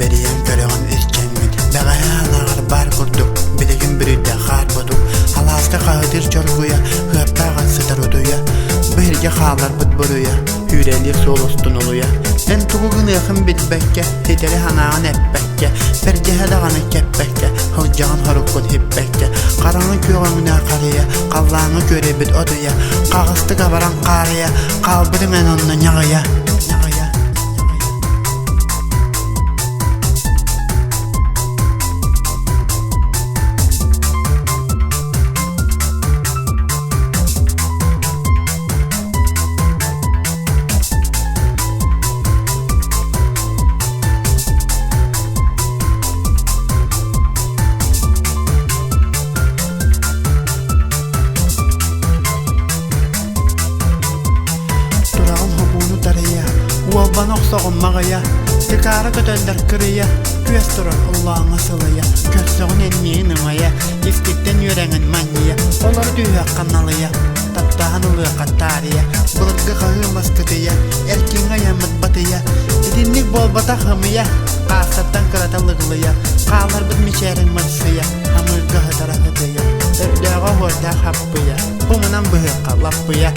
beriyen göreğin irkenmin. Beğayalar bar kurduk, bilegin biride xar buduk. Halasta qadir çorguya, hıptağa sıtar oduya. Birge xalar bud buruya, hüreliği sol ustun oluya. En tuğun yakın bilbekke, tederi hanağın epbekke. Pergehe dağını kepbekke, hılcağın harukun hipbekke. Qaranı göğümüne qarıya, qallağını göre bid oduya. Qağıstı qabaran qarıya, qalbıdım en onunla ñağıya. Uvalban oqsağın mağaya, Tikarı kötöldür kırıya, Göstürür Allah'ın asılıya, Kötsüğün elmeğin ımaya, İskitten yüreğin maniya, Olur düğü kanalıya, Taptağın ılığı kattariya, Bulurgu qağın baskıtıya, Erkin ayamıd batıya, Edinlik bol batağımıya, Qasattan kıratalığlıya, Qağlar bitmişerin mırsıya, Hamırgı hıdara hıdıya, Ördüğü horda happıya, Bumunan bıhıqa lappıya.